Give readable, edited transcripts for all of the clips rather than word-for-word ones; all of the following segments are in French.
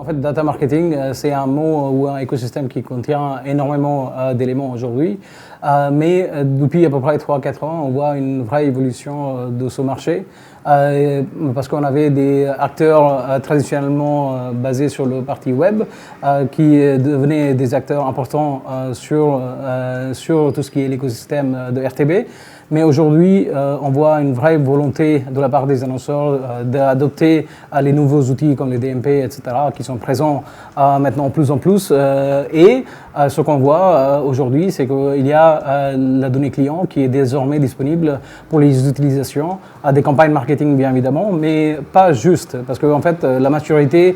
fait, data marketing, c'est un mot ou un écosystème qui contient énormément d'éléments aujourd'hui. Mais depuis à peu près 3-4 ans, on voit une vraie évolution de ce marché. Parce qu'on avait des acteurs traditionnellement basés sur le parti web qui devenaient des acteurs importants sur tout ce qui est l'écosystème de RTB. Mais aujourd'hui, on voit une vraie volonté de la part des annonceurs d'adopter les nouveaux outils comme les DMP, etc., qui sont présents maintenant plus en plus. Et ce qu'on voit aujourd'hui, c'est qu'il y a la donnée client qui est désormais disponible pour les utilisations des campagnes marketing, bien évidemment, mais pas juste. Parce qu'en fait, la maturité,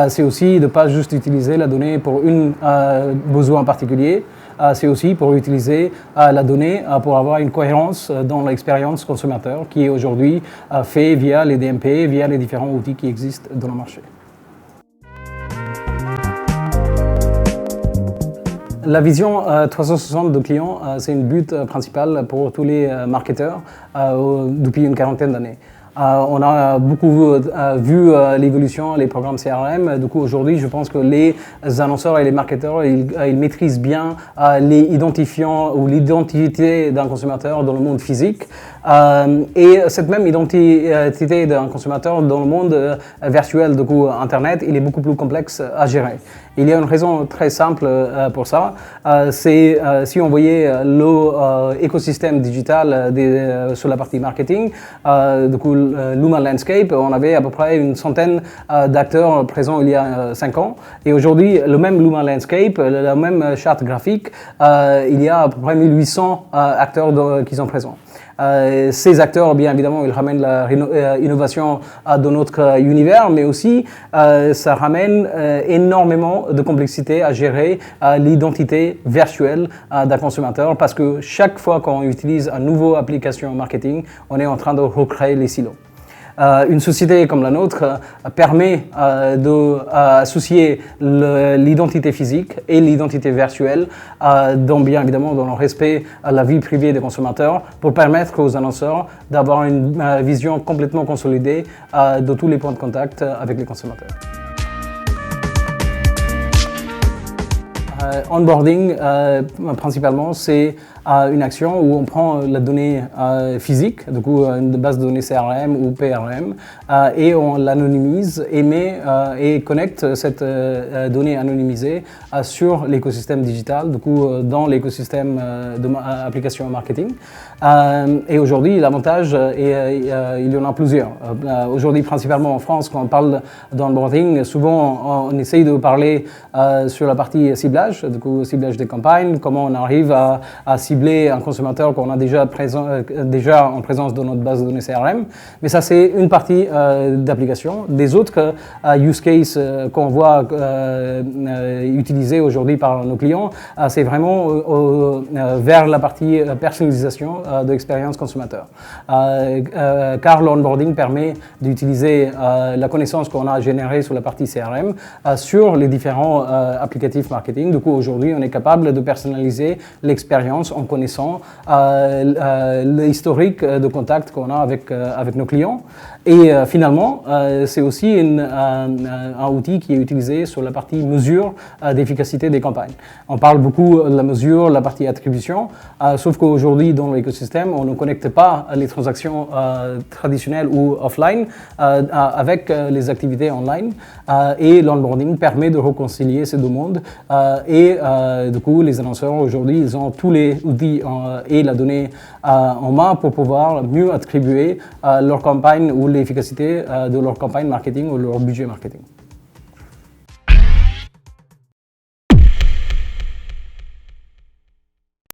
c'est aussi de ne pas juste utiliser la donnée pour un besoin particulier. C'est aussi pour utiliser la donnée pour avoir une cohérence dans l'expérience consommateur qui est aujourd'hui fait via les DMP, via les différents outils qui existent dans le marché. La vision 360 de clients, c'est une but principale pour tous les marketeurs depuis une quarantaine d'années. On a beaucoup vu l'évolution, les programmes CRM. Du coup, aujourd'hui, je pense que les annonceurs et les marketeurs, ils maîtrisent bien les identifiants ou l'identité d'un consommateur dans le monde physique. Et cette même identité d'un consommateur dans le monde virtuel, du coup Internet, il est beaucoup plus complexe à gérer. Il y a une raison très simple pour ça, c'est si on voyait l'écosystème digital sur la partie marketing, du coup Luma Landscape, on avait à peu près une centaine d'acteurs présents il y a 5 ans. Et aujourd'hui, le même Luma Landscape, la même charte graphique, il y a à peu près 1800 acteurs qui sont présents. Ces acteurs, bien évidemment, ils ramènent l'innovation dans notre univers, mais aussi ça ramène énormément de complexité à gérer l'identité virtuelle d'un consommateur, parce que chaque fois qu'on utilise une nouvelle application marketing, on est en train de recréer les silos. Une société comme la nôtre permet d'associer l'identité physique et l'identité virtuelle, bien évidemment dans le respect de la vie privée des consommateurs, pour permettre aux annonceurs d'avoir une vision complètement consolidée de tous les points de contact avec les consommateurs. Onboarding, principalement, c'est une action où on prend la donnée physique, du coup une base de données CRM ou PRM, et on l'anonymise et connecte cette donnée anonymisée sur l'écosystème digital, du coup dans l'écosystème d'application marketing. Et aujourd'hui, l'avantage, il y en a plusieurs. Aujourd'hui, principalement en France, quand on parle d'onboarding, souvent on essaye de parler sur la partie ciblage, du coup ciblage des campagnes, comment on arrive à cibler un consommateur qu'on a déjà en présence dans notre base de données CRM. Mais ça, c'est une partie d'application. Des autres use cases qu'on voit utilisés aujourd'hui par nos clients, c'est vraiment vers la partie personnalisation de l'expérience consommateur. Car l'onboarding permet d'utiliser la connaissance qu'on a générée sur la partie CRM sur les différents applicatifs marketing. Du coup, aujourd'hui, on est capable de personnaliser l'expérience en connaissant l'historique de contact qu'on a avec nos clients. Et finalement, c'est aussi un outil qui est utilisé sur la partie mesure d'efficacité des campagnes. On parle beaucoup de la mesure, la partie attribution, sauf qu'aujourd'hui, dans l'écosystème, on ne connecte pas les transactions traditionnelles ou offline avec les activités online. Et l'onboarding permet de réconcilier ces deux mondes. Et du coup, les annonceurs aujourd'hui, ils ont tous les outils et la donnée en main pour pouvoir mieux attribuer leur campagne ou l'efficacité de leur campagne marketing ou leur budget marketing.